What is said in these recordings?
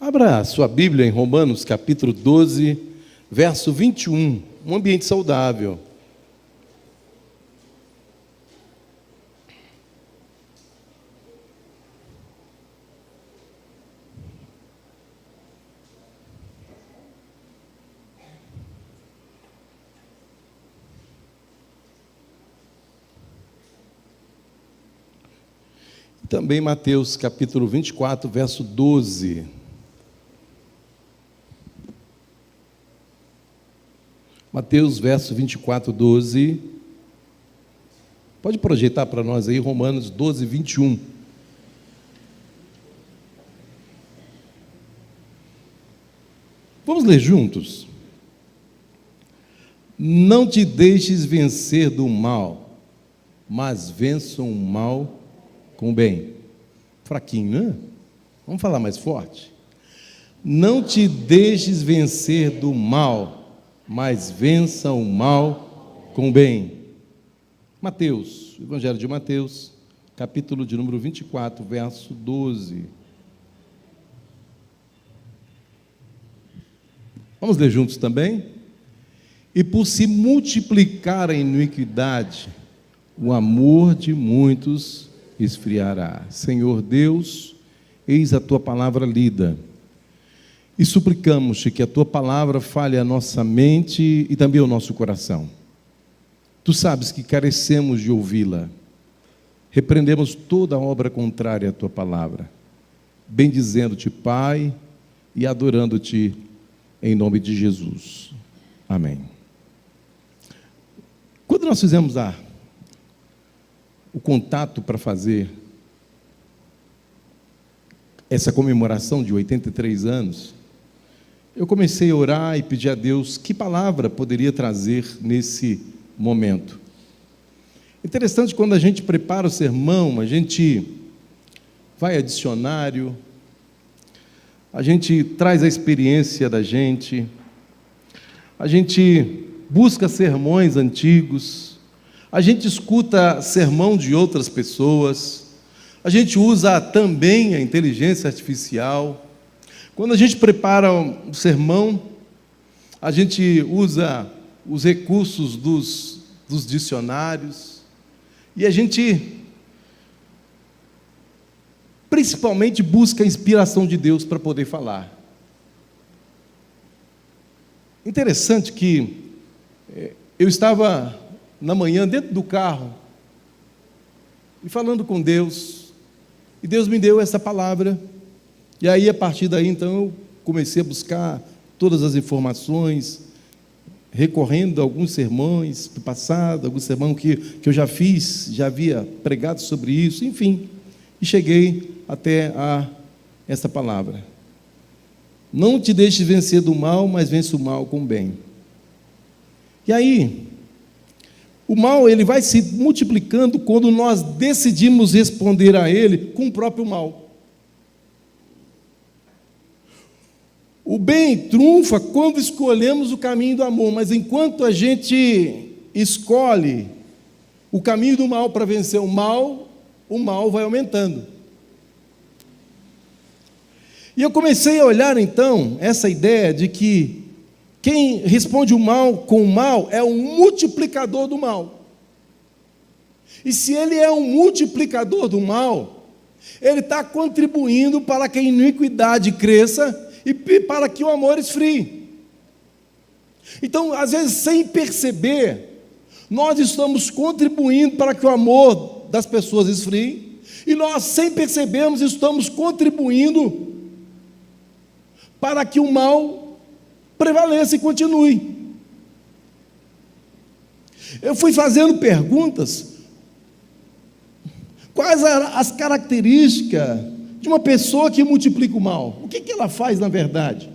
Abra a sua Bíblia em Romanos, capítulo 12, verso 21. Um ambiente saudável. Também Mateus, capítulo 24, verso 12. Mateus, verso 24, 12. Pode projetar para nós aí, Romanos 12, 21. Vamos ler juntos? Não te deixes vencer do mal, mas vença o mal com o bem. Fraquinho, né? Vamos falar mais forte. Não te deixes vencer do mal, mas vença o mal com o bem. Mateus, Evangelho de Mateus, capítulo de número 24, verso 12. Vamos ler juntos também? E por se multiplicar a iniquidade, o amor de muitos esfriará. Senhor Deus, eis a tua palavra lida, e suplicamos-te que a tua palavra fale a nossa mente e também ao nosso coração. Tu sabes que carecemos de ouvi-la. Repreendemos toda obra contrária à tua palavra, bendizendo-te, Pai, e adorando-te em nome de Jesus. Amém. Quando nós fizemos o contato para fazer essa comemoração de 83 anos, eu comecei a orar e pedir a Deus que palavra poderia trazer nesse momento. Interessante, quando a gente prepara o sermão, a gente vai a dicionário, a gente traz a experiência da gente, a gente busca sermões antigos, a gente escuta sermão de outras pessoas, a gente usa também a inteligência artificial. Quando a gente prepara um sermão, a gente usa os recursos dos dicionários, e a gente principalmente busca a inspiração de Deus para poder falar. Interessante que eu estava na manhã dentro do carro e falando com Deus, e Deus me deu essa palavra, e aí a partir daí então eu comecei a buscar todas as informações, recorrendo a alguns sermões do passado, alguns sermões que eu já fiz, já havia pregado sobre isso, enfim, e cheguei até essa palavra. Não te deixes vencer do mal, mas vence o mal com o bem. E aí, o mal ele vai se multiplicando quando nós decidimos responder a ele com o próprio mal. O bem triunfa quando escolhemos o caminho do amor, mas enquanto a gente escolhe o caminho do mal para vencer o mal vai aumentando. E eu comecei a olhar então essa ideia de que quem responde o mal com o mal é um multiplicador do mal. E se ele é um multiplicador do mal, ele está contribuindo para que a iniquidade cresça e para que o amor esfrie. Então, às vezes, sem perceber, nós estamos contribuindo para que o amor das pessoas esfrie, e nós, sem percebermos, estamos contribuindo para que o mal prevaleça e continue. Eu fui fazendo perguntas, quais as características de uma pessoa que multiplica o mal? O que ela faz na verdade?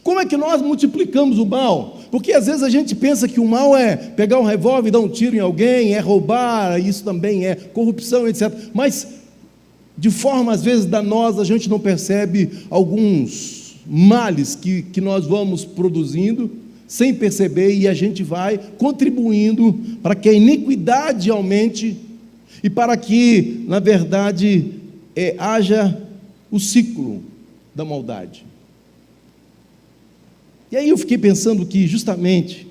Como é que nós multiplicamos o mal? Porque às vezes a gente pensa que o mal é pegar um revólver e dar um tiro em alguém, é roubar, isso também é corrupção, etc. Mas, de forma às vezes danosa, a gente não percebe alguns males que nós vamos produzindo, sem perceber, e a gente vai contribuindo para que a iniquidade aumente, e para que, na verdade, haja o ciclo da maldade. E aí eu fiquei pensando que justamente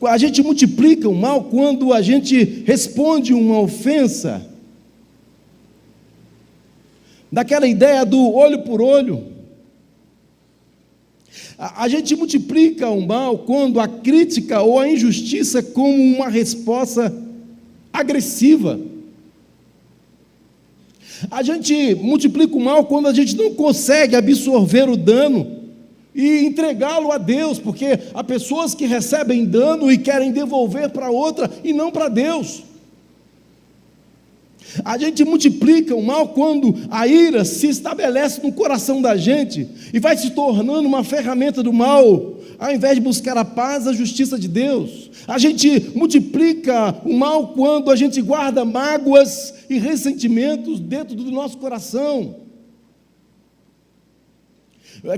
a gente multiplica o mal quando a gente responde uma ofensa daquela ideia do olho por olho. A gente multiplica o mal quando a crítica ou a injustiça como uma resposta agressiva. A gente multiplica o mal quando a gente não consegue absorver o dano e entregá-lo a Deus, porque há pessoas que recebem dano e querem devolver para outra e não para Deus. A gente multiplica o mal quando a ira se estabelece no coração da gente e vai se tornando uma ferramenta do mal, ao invés de buscar a paz, a justiça de Deus. A gente multiplica o mal quando a gente guarda mágoas e ressentimentos dentro do nosso coração.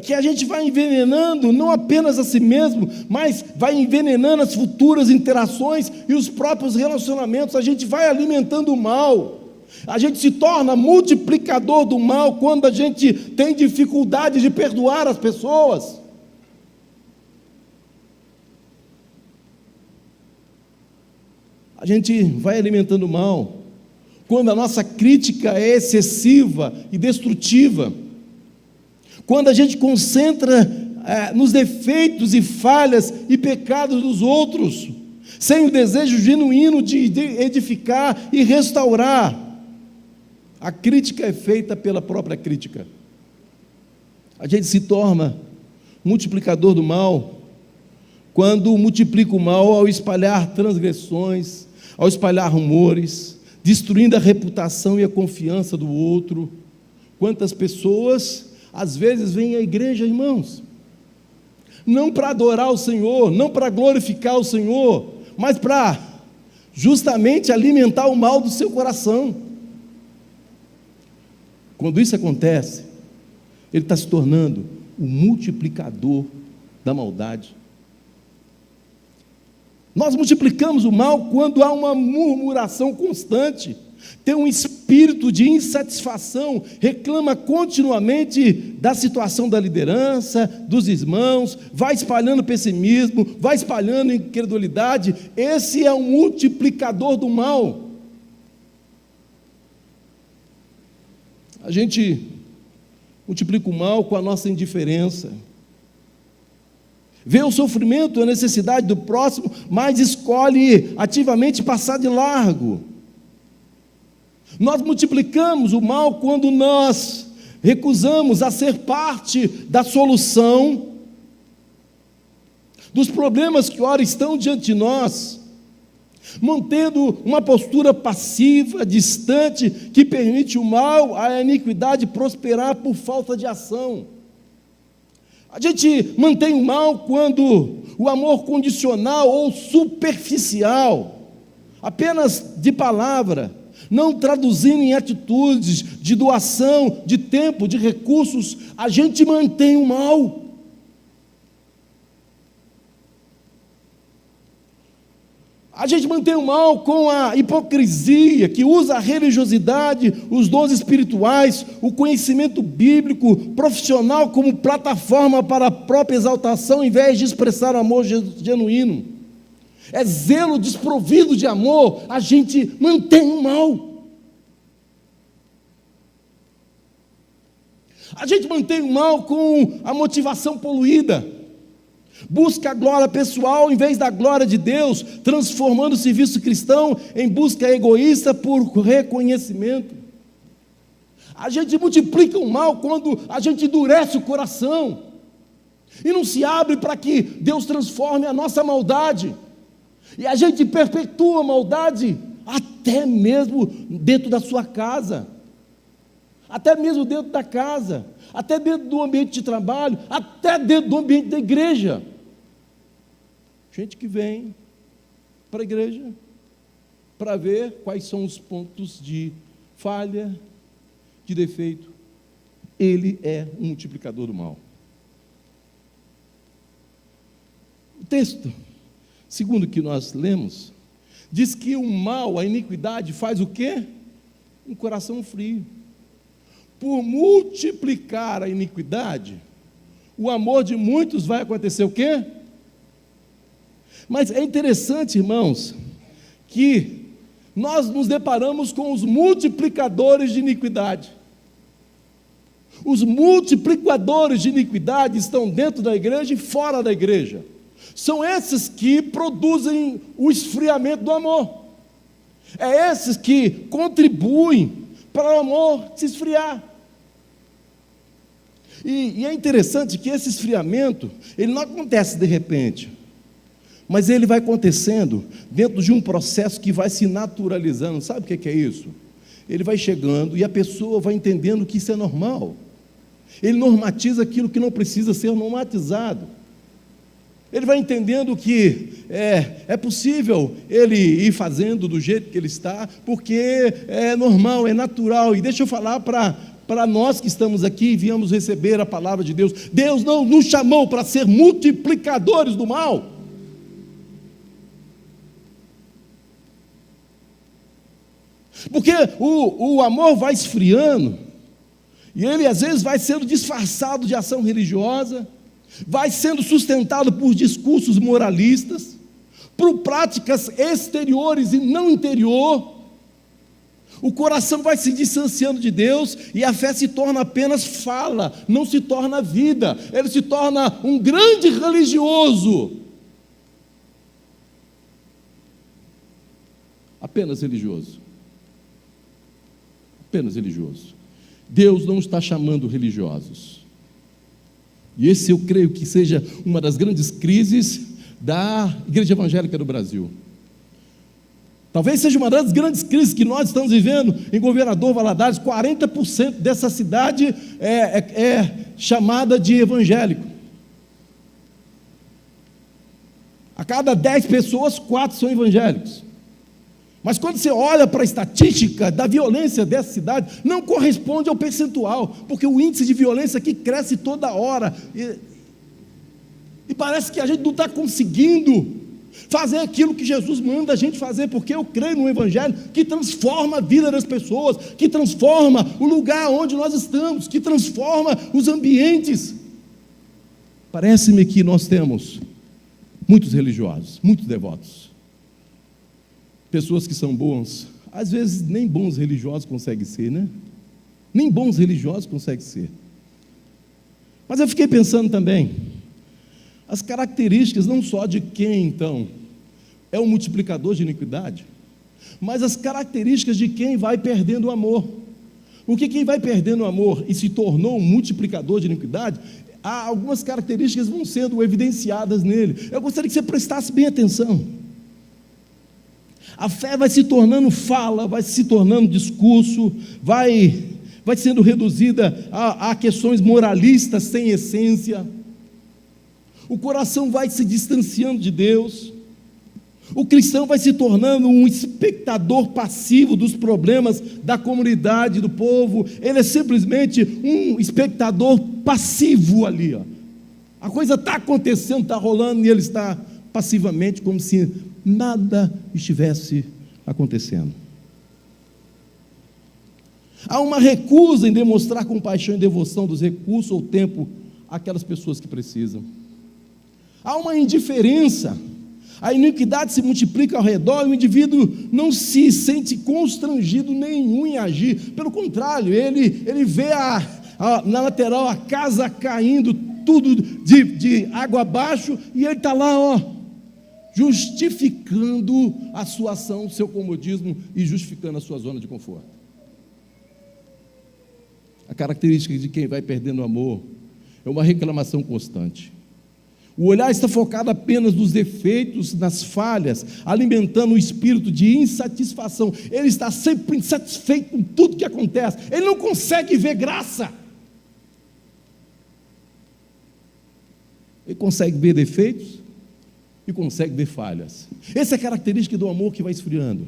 Que a gente vai envenenando não apenas a si mesmo, mas vai envenenando as futuras interações e os próprios relacionamentos. A gente vai alimentando o mal. A gente se torna multiplicador do mal quando a gente tem dificuldade de perdoar as pessoas. A gente vai alimentando o mal quando a nossa crítica é excessiva e destrutiva. Quando a gente concentra nos defeitos e falhas e pecados dos outros, sem o desejo genuíno de edificar e restaurar. A crítica é feita pela própria crítica. A gente se torna multiplicador do mal quando multiplica o mal ao espalhar transgressões, ao espalhar rumores, destruindo a reputação e a confiança do outro. Quantas pessoas às vezes vêm à igreja, irmãos, não para adorar o Senhor, não para glorificar o Senhor, mas para justamente alimentar o mal do seu coração. Quando isso acontece, ele está se tornando o multiplicador da maldade. Nós multiplicamos o mal quando há uma murmuração constante, tem um espírito de insatisfação, reclama continuamente da situação da liderança, dos irmãos, vai espalhando pessimismo, vai espalhando incredulidade. Esse é um multiplicador do mal. A gente multiplica o mal com a nossa indiferença. Vê o sofrimento, a necessidade do próximo, mas escolhe ativamente passar de largo. Nós multiplicamos o mal quando nós recusamos a ser parte da solução dos problemas que ora estão diante de nós, mantendo uma postura passiva, distante, que permite o mal, a iniquidade prosperar por falta de ação. A gente mantém o mal quando o amor condicional ou superficial, apenas de palavra, não traduzindo em atitudes de doação, de tempo, de recursos, a gente mantém o mal. A gente mantém o mal com a hipocrisia, que usa a religiosidade, os dons espirituais, o conhecimento bíblico, profissional como plataforma para a própria exaltação, em vez de expressar amor genuíno. É zelo desprovido de amor, a gente mantém o mal. A gente mantém o mal com a motivação poluída. Busca a glória pessoal em vez da glória de Deus, transformando o serviço cristão em busca egoísta por reconhecimento. A gente multiplica o mal quando a gente endurece o coração e não se abre para que Deus transforme a nossa maldade. E a gente perpetua a maldade até mesmo dentro da sua casa, até mesmo dentro da casa, até dentro do ambiente de trabalho, até dentro do ambiente da igreja. Gente que vem para a igreja para ver quais são os pontos de falha, de defeito. Ele é um multiplicador do mal. O texto, segundo o que nós lemos, diz que o mal, a iniquidade, faz o quê? Um coração frio. por multiplicar a iniquidade, o amor de muitos vai acontecer o quê? Mas é interessante, irmãos, que nós nos deparamos com os multiplicadores de iniquidade. Os multiplicadores de iniquidade estão dentro da igreja e fora da igreja. São esses que produzem o esfriamento do amor. É esses que contribuem para o amor se esfriar. E é interessante que esse esfriamento, ele não acontece de repente, mas ele vai acontecendo dentro de um processo que vai se naturalizando. Sabe o que é isso? Ele vai chegando e a pessoa vai entendendo que isso é normal. Ele normatiza aquilo que não precisa ser normatizado. Ele vai entendendo que é possível ele ir fazendo do jeito que ele está, porque é normal, é natural. E deixa eu falar para nós que estamos aqui e viemos receber a palavra de Deus. Deus não nos chamou para ser multiplicadores do mal. Porque o amor vai esfriando, e ele às vezes vai sendo disfarçado de ação religiosa, vai sendo sustentado por discursos moralistas, por práticas exteriores e não interior. O coração vai se distanciando de Deus e a fé se torna apenas fala, não se torna vida. Ele se torna um grande religioso, apenas religioso. Apenas religioso. Deus não está chamando religiosos. E esse eu creio que seja uma das grandes crises da igreja evangélica do Brasil. Talvez seja uma das grandes crises que nós estamos vivendo em Governador Valadares. 40% dessa cidade é chamada de evangélico. A cada 10 pessoas, 4 são evangélicos. Mas quando você olha para a estatística da violência dessa cidade, não corresponde ao percentual, porque o índice de violência aqui cresce toda hora, e parece que a gente não está conseguindo fazer aquilo que Jesus manda a gente fazer, porque eu creio no Evangelho que transforma a vida das pessoas, que transforma o lugar onde nós estamos, que transforma os ambientes. Parece-me que nós temos muitos religiosos, muitos devotos, pessoas que são bons, às vezes nem bons religiosos conseguem ser, né? Nem bons religiosos conseguem ser. Mas eu fiquei pensando também, as características não só de quem, então, é um multiplicador de iniquidade, mas as características de quem vai perdendo o amor. Porque quem vai perdendo o amor e se tornou um multiplicador de iniquidade, há algumas características que vão sendo evidenciadas nele. Eu gostaria que você prestasse bem atenção. A fé vai se tornando fala, vai se tornando discurso, vai sendo reduzida a questões moralistas sem essência. O coração vai se distanciando de Deus. O cristão vai se tornando um espectador passivo dos problemas da comunidade, do povo. Ele é simplesmente um espectador passivo ali, ó. A coisa está acontecendo, está rolando, e ele está passivamente, como se nada estivesse acontecendo. Há uma recusa em demonstrar compaixão e devoção dos recursos ou tempo àquelas pessoas que precisam. Há uma indiferença. A iniquidade se multiplica ao redor e o indivíduo não se sente constrangido nenhum em agir. Pelo contrário, ele vê na lateral a casa caindo, tudo de água abaixo, e ele está lá, justificando a sua ação, o seu comodismo e justificando a sua zona de conforto. A característica de quem vai perdendo o amor é uma reclamação constante. O olhar está focado apenas nos defeitos, nas falhas, alimentando o espírito de insatisfação. Ele está sempre insatisfeito com tudo que acontece. Ele não consegue ver graça. Ele consegue ver defeitos e consegue ver falhas. Essa é a característica do amor que vai esfriando.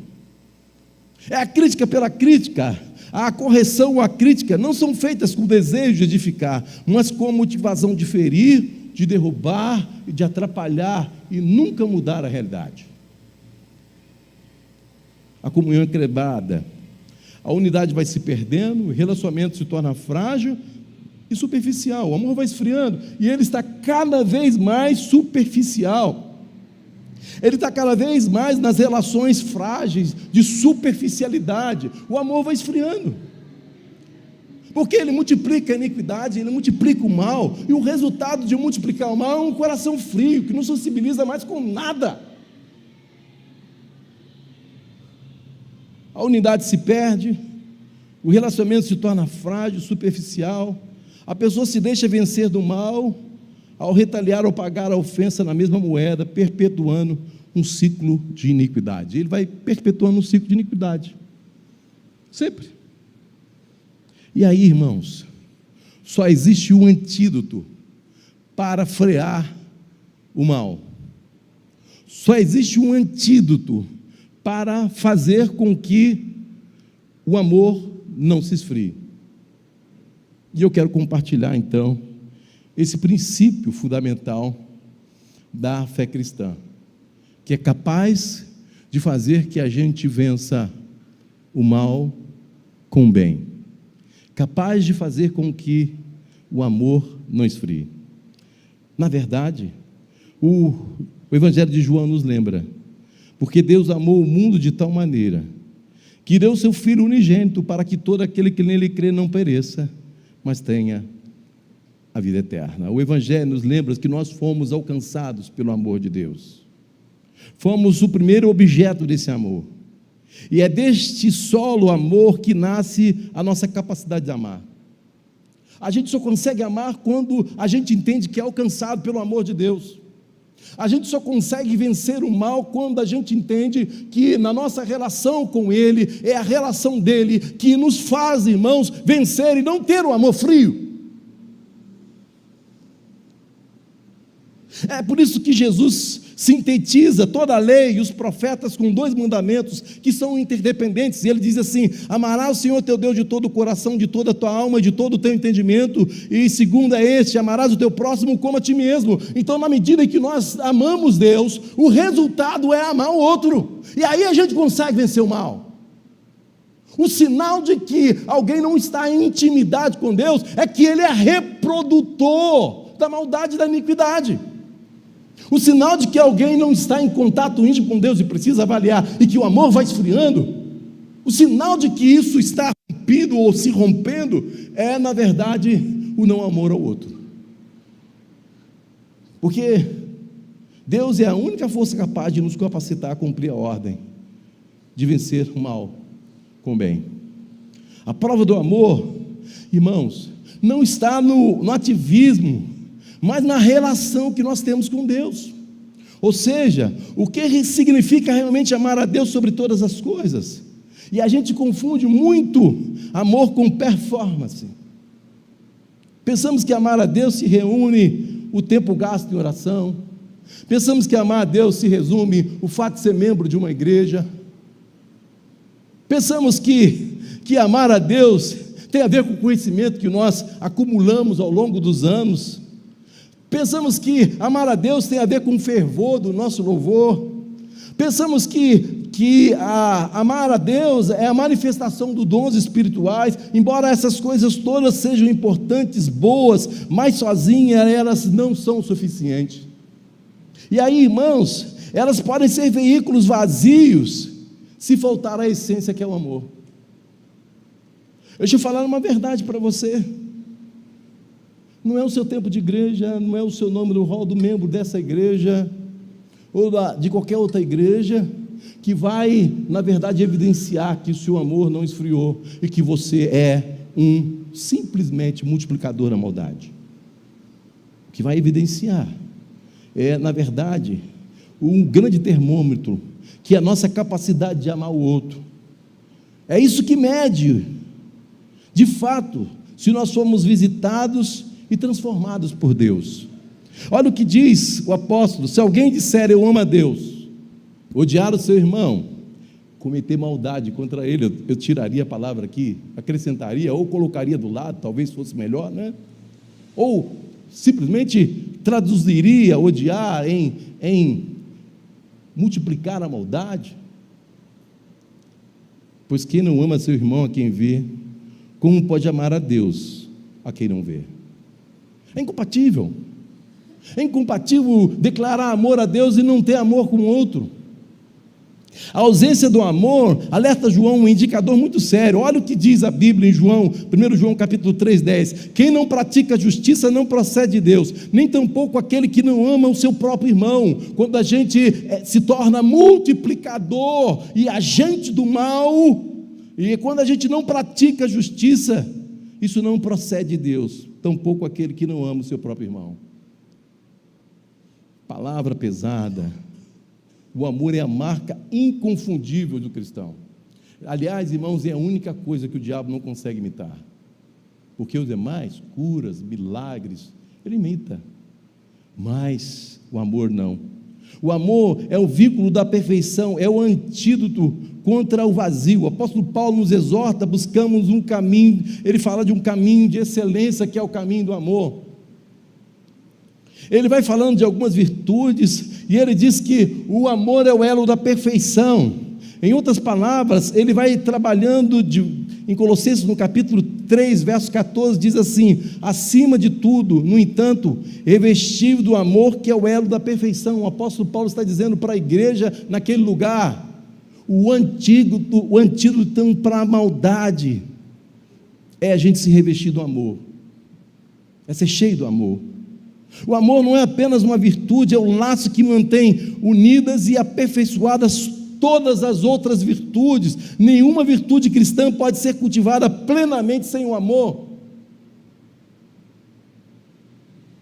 É a crítica pela crítica. A correção ou a crítica não são feitas com o desejo de edificar, mas com a motivação de ferir, de derrubar e de atrapalhar e nunca mudar a realidade. A comunhão é quebrada, A unidade vai se perdendo, o relacionamento se torna frágil e superficial, o amor vai esfriando, e ele está cada vez mais superficial, ele está cada vez mais nas relações frágeis, de superficialidade, o amor vai esfriando, porque ele multiplica a iniquidade, ele multiplica o mal, e o resultado de multiplicar o mal é um coração frio, que não sensibiliza mais com nada. A unidade se perde, o relacionamento se torna frágil, superficial, a pessoa se deixa vencer do mal, ao retaliar ou pagar a ofensa na mesma moeda, perpetuando um ciclo de iniquidade. Ele vai perpetuando um ciclo de iniquidade, sempre. E aí, irmãos, só existe um antídoto para frear o mal, só existe um antídoto para fazer com que o amor não se esfrie. E eu quero compartilhar então esse princípio fundamental da fé cristã, que é capaz de fazer que a gente vença o mal com o bem, capaz de fazer com que o amor não esfrie. Na verdade, o Evangelho de João nos lembra, porque Deus amou o mundo de tal maneira, que deu seu Filho unigênito, para que todo aquele que nele crê não pereça, mas tenha a vida eterna. O Evangelho nos lembra que nós fomos alcançados pelo amor de Deus, fomos o primeiro objeto desse amor, e é deste solo amor que nasce a nossa capacidade de amar. A gente só consegue amar quando a gente entende que é alcançado pelo amor de Deus. A gente só consegue vencer o mal quando a gente entende que na nossa relação com Ele, é a relação dEle que nos faz, irmãos, vencer e não ter um amor frio. É por isso que Jesus sintetiza toda a lei e os profetas com 2 mandamentos que são interdependentes, e ele diz assim: amarás o Senhor teu Deus de todo o coração, de toda a tua alma e de todo o teu entendimento, e segundo é este, amarás o teu próximo como a ti mesmo. Então, na medida em que nós amamos Deus, o resultado é amar o outro, e aí a gente consegue vencer o mal. O sinal de que alguém não está em intimidade com Deus é que ele é reprodutor da maldade e da iniquidade. O sinal de que alguém não está em contato íntimo com Deus e precisa avaliar, e que o amor vai esfriando, o sinal de que isso está rompido ou se rompendo, é na verdade o não amor ao outro. Porque Deus é a única força capaz de nos capacitar a cumprir a ordem, de vencer o mal com o bem. A prova do amor, irmãos, não está no ativismo, mas na relação que nós temos com Deus. Ou seja, o que significa realmente amar a Deus sobre todas as coisas. E a gente confunde muito amor com performance. Pensamos que amar a Deus se reúne o tempo gasto em oração. Pensamos que amar a Deus se resume o fato de ser membro de uma igreja. Pensamos que amar a Deus tem a ver com o conhecimento que nós acumulamos ao longo dos anos. Pensamos que amar a Deus tem a ver com o fervor do nosso louvor. Pensamos que amar a Deus é a manifestação dos dons espirituais, embora essas coisas todas sejam importantes, boas, mas sozinhas elas não são suficientes. E aí, irmãos, elas podem ser veículos vazios, se faltar a essência que é o amor. Deixa eu falar uma verdade para você. Não é o seu tempo de igreja, não é o seu nome no rol do membro dessa igreja, ou de qualquer outra igreja, que vai, na verdade, evidenciar que o seu amor não esfriou, e que você é simplesmente multiplicador da maldade. O que vai evidenciar é, na verdade, um grande termômetro, que é a nossa capacidade de amar o outro. É isso que mede, de fato, se nós somos visitados e transformados por Deus. Olha o que diz o apóstolo: se alguém disser eu amo a Deus, odiar o seu irmão, cometer maldade contra ele, eu tiraria a palavra aqui, acrescentaria, ou colocaria do lado, talvez fosse melhor, né? Ou simplesmente traduziria odiar em multiplicar a maldade. Pois quem não ama seu irmão a quem vê, como pode amar a Deus a quem não vê? É incompatível. É incompatível declarar amor a Deus e não ter amor com o outro. A ausência do amor alerta João um indicador muito sério. Olha o que diz a Bíblia em João, 1 João capítulo 3:10. Quem não pratica a justiça não procede de Deus, nem tampouco aquele que não ama o seu próprio irmão. Quando a gente se torna multiplicador e agente do mal, e quando a gente não pratica a justiça, isso não procede de Deus, tampouco aquele que não ama o seu próprio irmão. Palavra pesada. O amor é a marca inconfundível do cristão. Aliás, irmãos, é a única coisa que o diabo não consegue imitar. Porque os demais, curas, milagres, ele imita. Mas o amor não. O amor é o vínculo da perfeição, é o antídoto contra o vazio. O apóstolo Paulo nos exorta, buscamos um caminho, ele fala de um caminho de excelência, que é o caminho do amor. Ele vai falando de algumas virtudes, e ele diz que o amor é o elo da perfeição. Em outras palavras, ele vai trabalhando em Colossenses, no capítulo 3, verso 14, diz assim: acima de tudo, no entanto, revestido do amor, que é o elo da perfeição. O apóstolo Paulo está dizendo para a igreja naquele lugar, o antídoto para a maldade é a gente se revestir do amor, é ser cheio do amor. O amor não é apenas uma virtude, é o laço que mantém unidas e aperfeiçoadas todas as outras virtudes. Nenhuma virtude cristã pode ser cultivada plenamente sem o amor.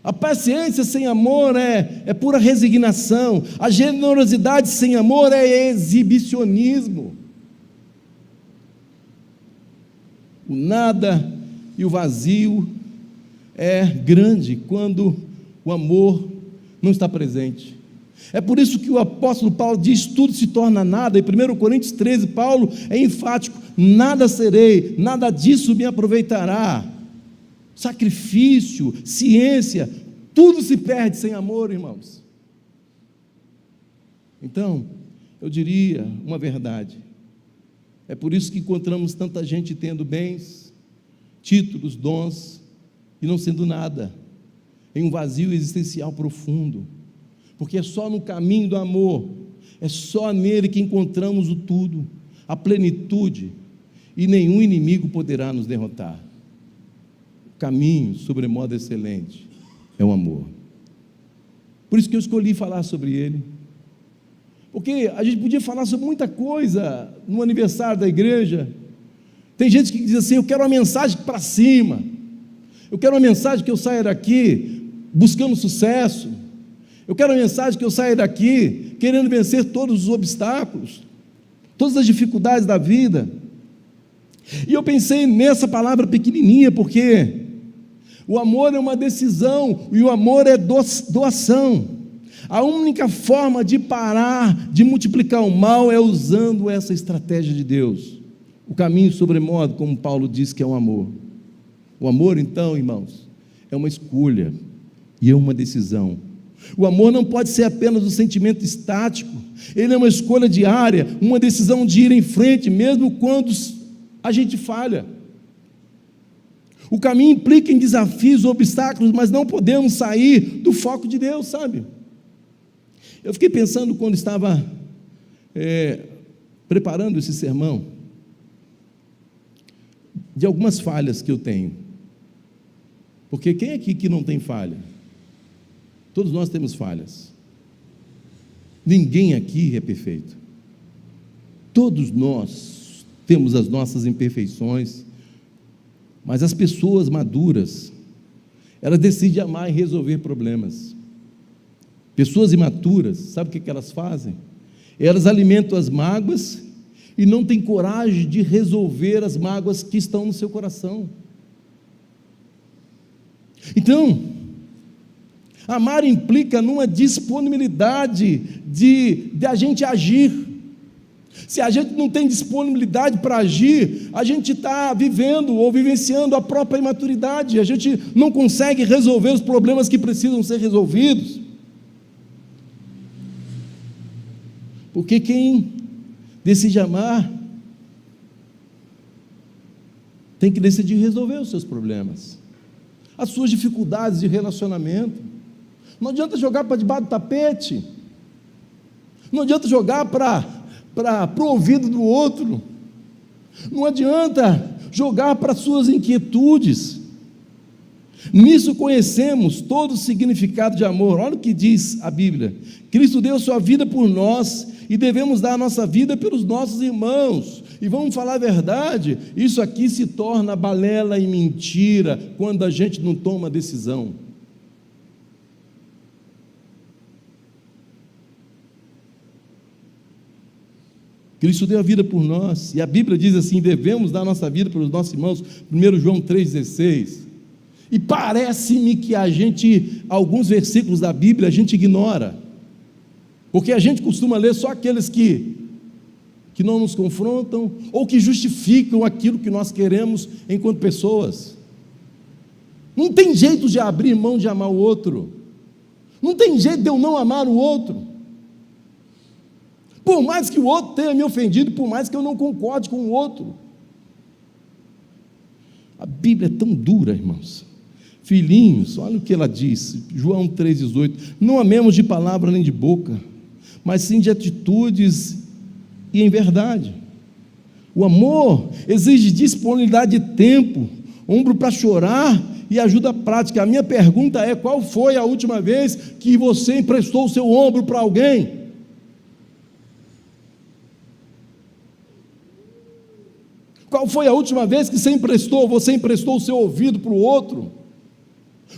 A paciência sem amor é pura resignação. A generosidade sem amor é exibicionismo. O nada e o vazio é grande quando o amor não está presente. É por isso que o apóstolo Paulo diz: tudo se torna nada. Em 1 Coríntios 13, Paulo é enfático: nada serei, nada disso me aproveitará. Sacrifício, ciência, tudo se perde sem amor, irmãos. Então, eu diria uma verdade: é por isso que encontramos tanta gente tendo bens, títulos, dons, e não sendo nada, em um vazio existencial profundo, porque é só no caminho do amor, é só nele que encontramos o tudo, a plenitude, e nenhum inimigo poderá nos derrotar. O caminho, sobremodo excelente, é o amor. Por isso que eu escolhi falar sobre ele, porque a gente podia falar sobre muita coisa no aniversário da igreja. Tem gente que diz assim: eu quero uma mensagem para cima, eu quero uma mensagem que eu saia daqui buscando sucesso, eu quero uma mensagem que eu saia daqui querendo vencer todos os obstáculos, todas as dificuldades da vida. E eu pensei nessa palavra pequenininha, porque o amor é uma decisão, e o amor é doação. A única forma de parar, de multiplicar o mal, é usando essa estratégia de Deus. O caminho sobremodo, como Paulo diz, que é o amor. O amor, então, irmãos, é uma escolha e é uma decisão. O amor não pode ser apenas um sentimento estático, ele é uma escolha diária, uma decisão de ir em frente, mesmo quando a gente falha. O caminho implica em desafios, obstáculos, mas não podemos sair do foco de Deus, sabe? Eu fiquei pensando quando estava preparando esse sermão, de algumas falhas que eu tenho. Porque quem aqui que não tem falha? Todos nós temos falhas. Ninguém aqui é perfeito. Todos nós temos as nossas imperfeições, mas as pessoas maduras, elas decidem amar e resolver problemas. Pessoas imaturas, sabe o que elas fazem? Elas alimentam as mágoas e não têm coragem de resolver as mágoas que estão no seu coração. Então, amar implica numa disponibilidade de a gente agir. Se a gente não tem disponibilidade para agir, a gente está vivendo ou vivenciando a própria imaturidade, a gente não consegue resolver os problemas que precisam ser resolvidos. Porque quem decide amar tem que decidir resolver os seus problemas, as suas dificuldades de relacionamento. Não adianta jogar para debaixo do tapete, não adianta jogar para o ouvido do outro, não adianta jogar para suas inquietudes. Nisso conhecemos todo o significado de amor. Olha o que diz a Bíblia: Cristo deu sua vida por nós e devemos dar a nossa vida pelos nossos irmãos. E vamos falar a verdade, isso aqui se torna balela e mentira quando a gente não toma decisão. Cristo deu a vida por nós, e a Bíblia diz assim: devemos dar a nossa vida pelos nossos irmãos, 1 João 3,16. E parece-me que alguns versículos da Bíblia a gente ignora, porque a gente costuma ler só aqueles que não nos confrontam, ou que justificam aquilo que nós queremos enquanto pessoas. Não tem jeito de abrir mão de amar o outro, não tem jeito de eu não amar o outro, por mais que o outro tenha me ofendido, por mais que eu não concorde com o outro. A Bíblia é tão dura, irmãos. Filhinhos, olha o que ela diz, João 3,18: não amemos de palavra nem de boca, mas sim de atitudes e em verdade. O amor exige disponibilidade de tempo, ombro para chorar e ajuda prática. A minha pergunta é: qual foi a última vez que você emprestou o seu ombro para alguém? Qual foi a última vez que você emprestou o seu ouvido para o outro?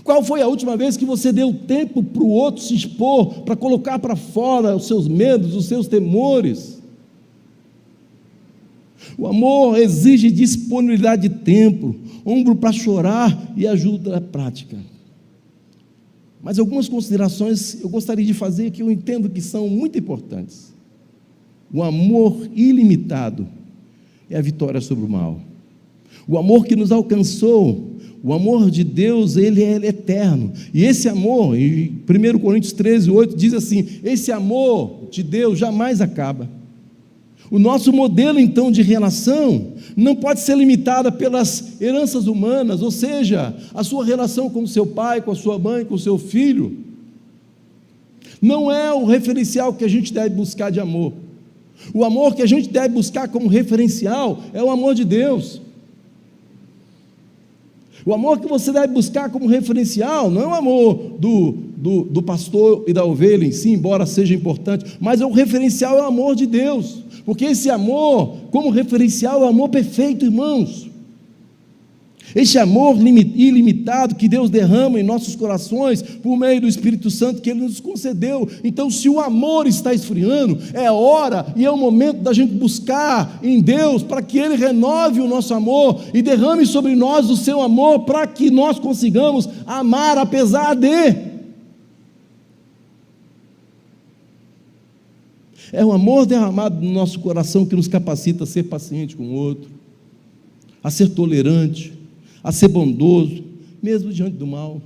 Qual foi a última vez que você deu tempo para o outro se expor, para colocar para fora os seus medos, os seus temores? O amor exige disponibilidade de tempo, ombro para chorar e ajuda prática. Mas algumas considerações eu gostaria de fazer que eu entendo que são muito importantes. O amor ilimitado é a vitória sobre o mal. O amor que nos alcançou, o amor de Deus, ele é eterno. E esse amor, em 1 Coríntios 13:8, diz assim: esse amor de Deus jamais acaba. O nosso modelo, então, de relação não pode ser limitada pelas heranças humanas, ou seja, a sua relação com o seu pai, com a sua mãe, com o seu filho. Não é o referencial que a gente deve buscar de amor. O amor que a gente deve buscar como referencial é o amor de Deus. O amor que você deve buscar como referencial não é o amor do pastor e da ovelha em si, embora seja importante, mas o referencial é o amor de Deus, porque esse amor, como referencial, é o amor perfeito, irmãos. Esse amor ilimitado que Deus derrama em nossos corações por meio do Espírito Santo que Ele nos concedeu. Então, se o amor está esfriando, é hora e é o momento da gente buscar em Deus para que Ele renove o nosso amor e derrame sobre nós o seu amor para que nós consigamos amar apesar de. É o amor derramado no nosso coração que nos capacita a ser paciente com o outro, a ser tolerante, a ser bondoso, mesmo diante do mal.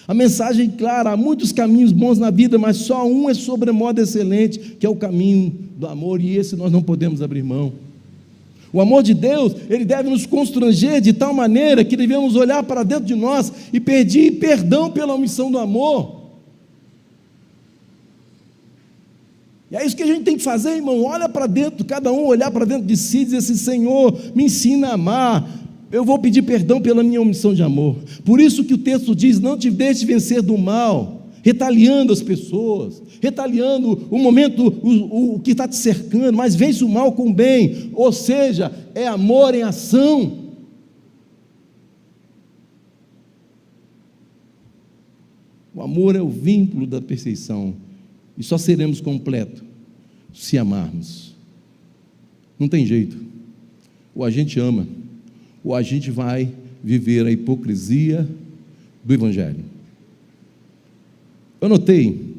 A mensagem clara: há muitos caminhos bons na vida, mas só um é sobremodo excelente, que é o caminho do amor, e esse nós não podemos abrir mão. O amor de Deus, ele deve nos constranger de tal maneira que devemos olhar para dentro de nós e pedir perdão pela omissão do amor. E é isso que a gente tem que fazer, irmão. Olha para dentro, cada um olhar para dentro de si e dizer assim: Senhor, me ensina a amar. Eu vou pedir perdão pela minha omissão de amor. Por isso que o texto diz: não te deixe vencer do mal, retaliando as pessoas, retaliando o momento, o que está te cercando, mas vence o mal com o bem. Ou seja, é amor em ação. O amor é o vínculo da perfeição, e só seremos completos se amarmos. Não tem jeito. Ou a gente ama, ou a gente vai viver a hipocrisia do Evangelho. Eu notei,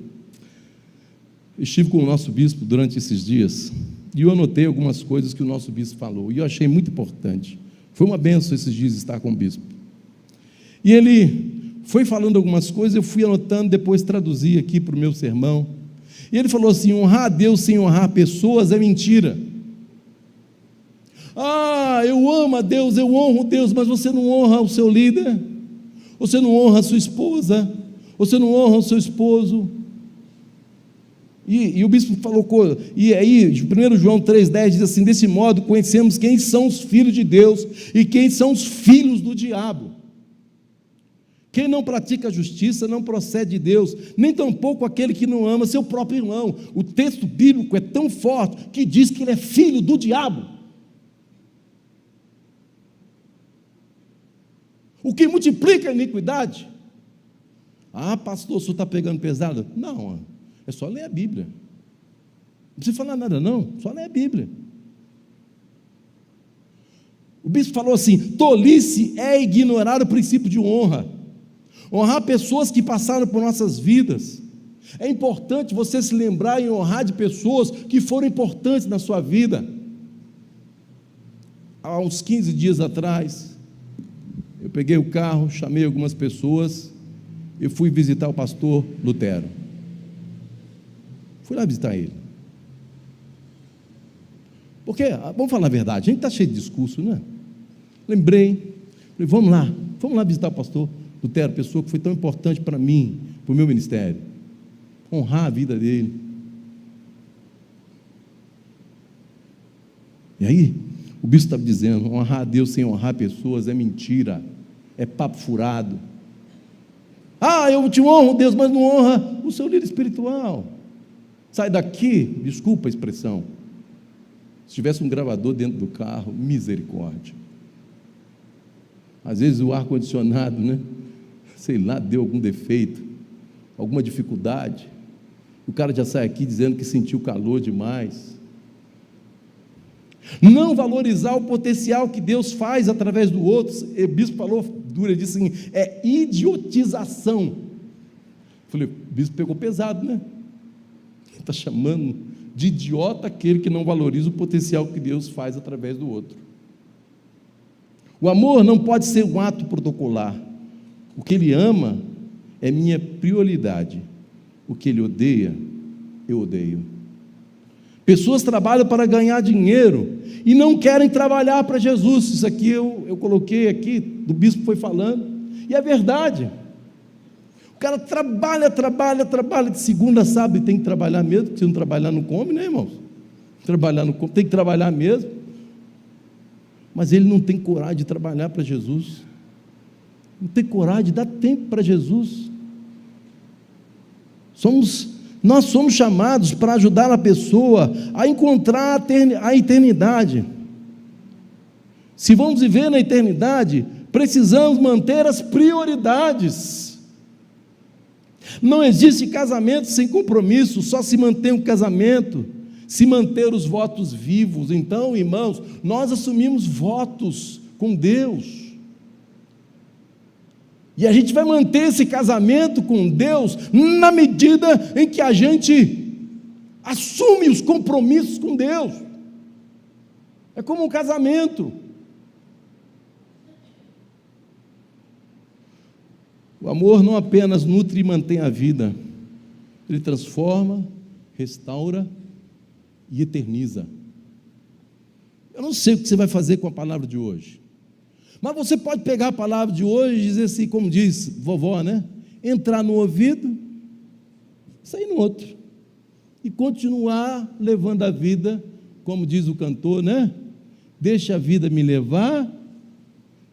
estive com o nosso bispo durante esses dias, e eu anotei algumas coisas que o nosso bispo falou, e eu achei muito importante. Foi uma bênção esses dias estar com o bispo. E ele foi falando algumas coisas, eu fui anotando, depois traduzi aqui para o meu sermão. E ele falou assim: honrar a Deus sem honrar pessoas é mentira. Eu amo a Deus, eu honro Deus, mas você não honra o seu líder, você não honra a sua esposa, você não honra o seu esposo. E o bispo falou, e aí 1 João 3,10 diz assim: desse modo conhecemos quem são os filhos de Deus e quem são os filhos do diabo. Quem não pratica a justiça não procede de Deus, nem tampouco aquele que não ama seu próprio irmão. O texto bíblico é tão forte que diz que ele é filho do diabo. O que multiplica a iniquidade. Pastor, o senhor está pegando pesado? Não, é só ler a Bíblia. Não precisa falar nada não, só ler a Bíblia. O bispo falou assim: tolice é ignorar o princípio de honra. Honrar pessoas que passaram por nossas vidas. É importante você se lembrar e honrar de pessoas que foram importantes na sua vida. Há uns 15 dias atrás, eu peguei o carro, chamei algumas pessoas e fui visitar o pastor Lutero. Fui lá visitar ele. Porque, vamos falar a verdade, a gente está cheio de discurso, né? Lembrei, falei, vamos lá visitar o pastor Lutero, pessoa que foi tão importante para mim, para o meu ministério. Honrar a vida dele. E aí, o bispo estava dizendo: honrar a Deus sem honrar pessoas é mentira, é papo furado. Eu te honro, Deus, mas não honra o seu líder espiritual. Sai daqui, desculpa a expressão. Se tivesse um gravador dentro do carro, misericórdia. Às vezes o ar-condicionado, né? Sei lá, deu algum defeito, alguma dificuldade. O cara já sai aqui dizendo que sentiu calor demais. Não valorizar o potencial que Deus faz através do outro. O bispo falou duro, ele disse assim: é idiotização. Falei, o bispo pegou pesado, né? Ele está chamando de idiota aquele que não valoriza o potencial que Deus faz através do outro. O amor não pode ser um ato protocolar. O que ele ama é minha prioridade. O que ele odeia, eu odeio. Pessoas trabalham para ganhar dinheiro e não querem trabalhar para Jesus. Isso aqui eu coloquei aqui, do bispo foi falando, e é verdade. O cara trabalha de segunda a sábado, e tem que trabalhar mesmo, porque se não trabalhar não come, né, irmãos? Trabalhar não come, tem que trabalhar mesmo. Mas ele não tem coragem de trabalhar para Jesus. Não tem coragem de dar tempo para Jesus. Nós somos chamados para ajudar a pessoa a encontrar a eternidade. Se vamos viver na eternidade, precisamos manter as prioridades. Não existe casamento sem compromisso, só se mantém um casamento se manter os votos vivos. Então, irmãos, nós assumimos votos com Deus. E a gente vai manter esse casamento com Deus na medida em que a gente assume os compromissos com Deus. É como um casamento. O amor não apenas nutre e mantém a vida, ele transforma, restaura e eterniza. Eu não sei o que você vai fazer com a palavra de hoje, mas você pode pegar a palavra de hoje e dizer assim, como diz vovó, né? Entrar no ouvido, sair no outro, e continuar levando a vida, como diz o cantor, né? Deixa a vida me levar,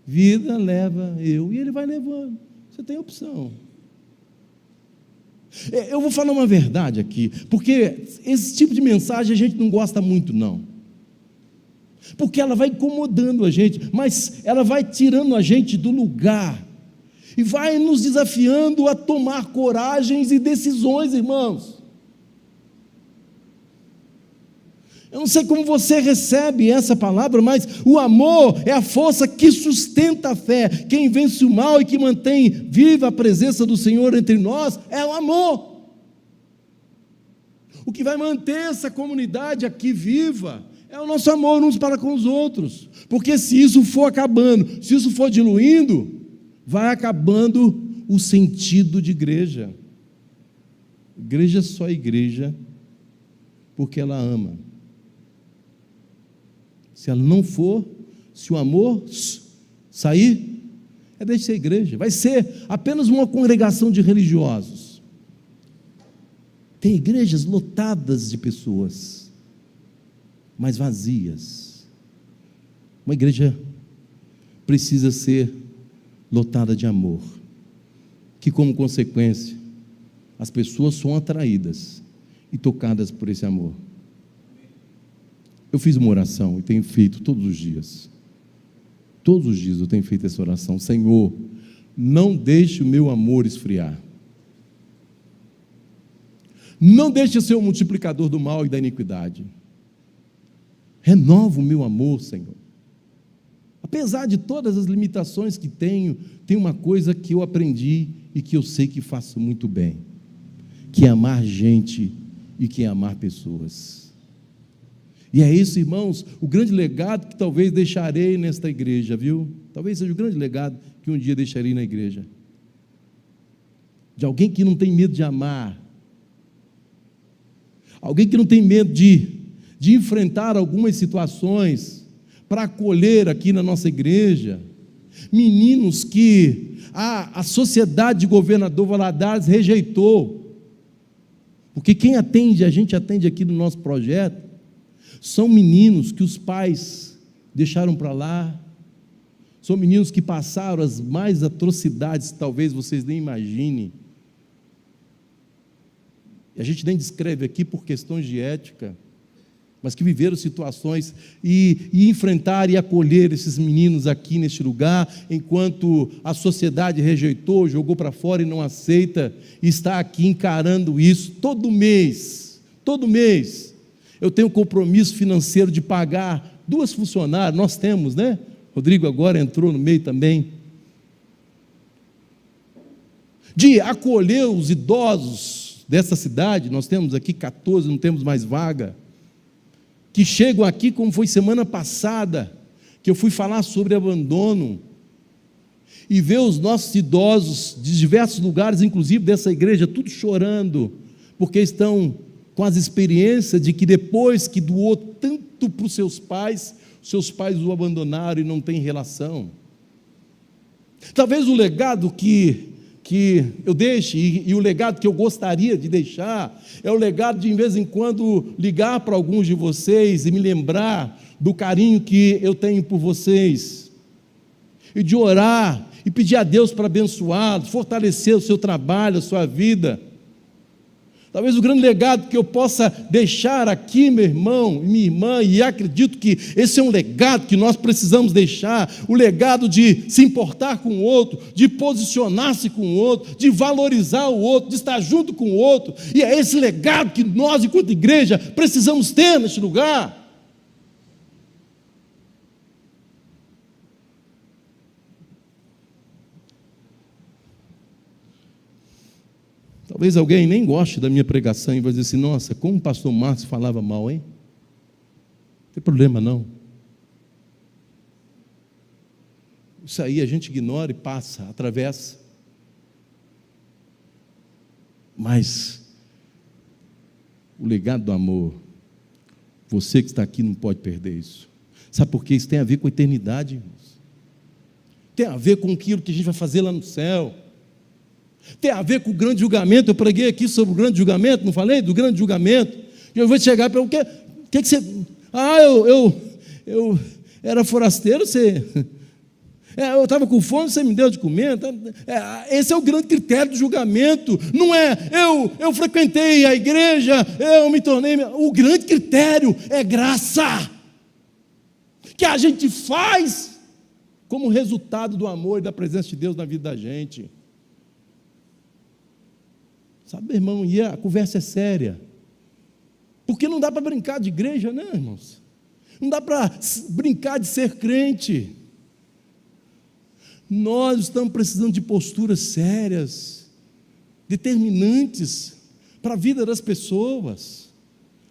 vida leva eu, e ele vai levando. Você tem opção. Eu vou falar uma verdade aqui, porque esse tipo de mensagem a gente não gosta muito, não. Porque ela vai incomodando a gente, mas ela vai tirando a gente do lugar e vai nos desafiando a tomar coragens e decisões, irmãos. Eu não sei como você recebe essa palavra, mas o amor é a força que sustenta a fé. Quem vence o mal e que mantém viva a presença do Senhor entre nós é o amor. O que vai manter essa comunidade aqui viva é o nosso amor uns para com os outros. Porque se isso for acabando, se isso for diluindo, vai acabando o sentido de igreja. Igreja é só igreja porque ela ama. Se ela não for, se o amor sair, deixa de ser igreja, vai ser apenas uma congregação de religiosos. Tem igrejas lotadas de pessoas, mas vazias. Uma igreja precisa ser lotada de amor, que como consequência, as pessoas são atraídas e tocadas por esse amor. Eu fiz uma oração e tenho feito todos os dias. Todos os dias eu tenho feito essa oração. Senhor, não deixe o meu amor esfriar. Não deixe eu ser o multiplicador do mal e da iniquidade. Renova o meu amor, Senhor. Apesar de todas as limitações que tenho, tem uma coisa que eu aprendi e que eu sei que faço muito bem, que é amar gente e que é amar pessoas. E é isso, irmãos, o grande legado que talvez deixarei nesta igreja, viu? Talvez seja o grande legado que um dia deixarei na igreja. De alguém que não tem medo de amar. Alguém que não tem medo de enfrentar algumas situações para acolher aqui na nossa igreja. Meninos que a sociedade de Governador Valadares rejeitou. Porque quem atende, a gente atende aqui no nosso projeto, são meninos que os pais deixaram para lá, são meninos que passaram as mais atrocidades, talvez vocês nem imaginem. E a gente nem descreve aqui por questões de ética, mas que viveram situações e enfrentar e acolher esses meninos aqui neste lugar, enquanto a sociedade rejeitou, jogou para fora e não aceita, e está aqui encarando isso todo mês. Eu tenho um compromisso financeiro de pagar 2 funcionárias, nós temos, né? Rodrigo agora entrou no meio também. De acolher os idosos dessa cidade, nós temos aqui 14, não temos mais vaga, que chegam aqui, como foi semana passada, que eu fui falar sobre abandono, e ver os nossos idosos de diversos lugares, inclusive dessa igreja, tudo chorando, porque estão com as experiências de que depois que doou tanto para os seus pais o abandonaram e não tem relação. Talvez o legado que eu deixe, e o legado que eu gostaria de deixar, é o legado de vez em quando ligar para alguns de vocês e me lembrar do carinho que eu tenho por vocês, e de orar, e pedir a Deus para abençoá-los, fortalecer o seu trabalho, a sua vida. Talvez o grande legado que eu possa deixar aqui, meu irmão e minha irmã, e acredito que esse é um legado que nós precisamos deixar, o legado de se importar com o outro, de posicionar-se com o outro, de valorizar o outro, de estar junto com o outro, e é esse legado que nós, enquanto igreja, precisamos ter neste lugar. Talvez alguém nem goste da minha pregação e vai dizer assim, nossa, como o pastor Márcio falava mal, hein? Não tem problema não. Isso aí a gente ignora e passa, atravessa. Mas o legado do amor, você que está aqui não pode perder isso. Sabe por quê? Isso tem a ver com a eternidade, irmãos. Tem a ver com aquilo que a gente vai fazer lá no céu. Tem a ver com o grande julgamento. Eu preguei aqui sobre o grande julgamento, não falei? Do grande julgamento. E eu vou chegar para o que você... eu era forasteiro, você... eu estava com fome, você me deu de comer. Esse é o grande critério do julgamento. Não é, eu frequentei a igreja, eu me tornei... O grande critério é graça, que a gente faz como resultado do amor e da presença de Deus na vida da gente. Sabe, meu irmão, e a conversa é séria. Porque não dá para brincar de igreja, né, irmãos? Não dá para brincar de ser crente. Nós estamos precisando de posturas sérias, determinantes, para a vida das pessoas,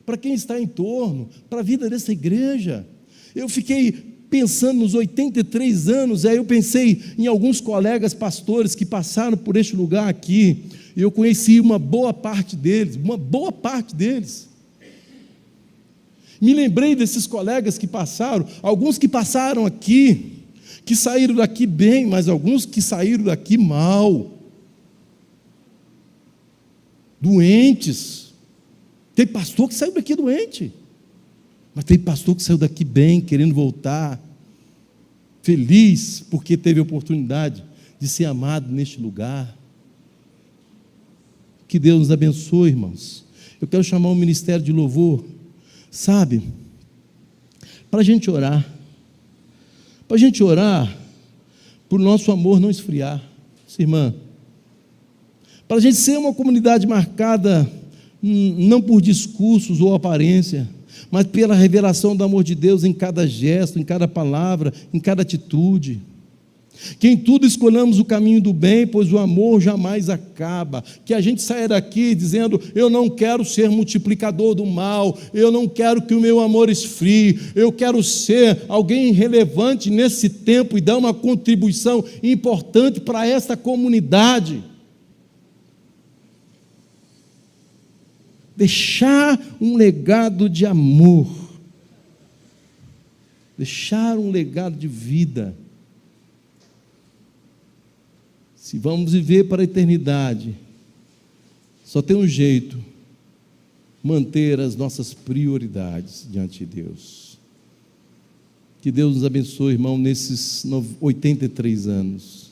para quem está em torno, para a vida dessa igreja. Eu fiquei pensando nos 83 anos, aí eu pensei em alguns colegas pastores que passaram por este lugar aqui, e eu conheci uma boa parte deles, Me lembrei desses colegas que passaram, alguns que passaram aqui, que saíram daqui bem, mas alguns que saíram daqui mal, doentes. Tem pastor que saiu daqui doente, mas tem pastor que saiu daqui bem, querendo voltar, feliz, porque teve a oportunidade de ser amado neste lugar. Que Deus nos abençoe, irmãos. Eu quero chamar o ministério de louvor, sabe, para a gente orar, para a gente orar, para o nosso amor não esfriar, irmã, para a gente ser uma comunidade marcada, não por discursos ou aparência, mas pela revelação do amor de Deus em cada gesto, em cada palavra, em cada atitude. Que em tudo escolhamos o caminho do bem, pois o amor jamais acaba. Que a gente saia daqui dizendo: eu não quero ser multiplicador do mal, eu não quero que o meu amor esfrie, eu quero ser alguém relevante nesse tempo e dar uma contribuição importante para essa comunidade. Deixar um legado de amor, deixar um legado de vida. Se vamos viver para a eternidade, só tem um jeito: manter as nossas prioridades diante de Deus. Que Deus nos abençoe, irmão, nesses 83 anos.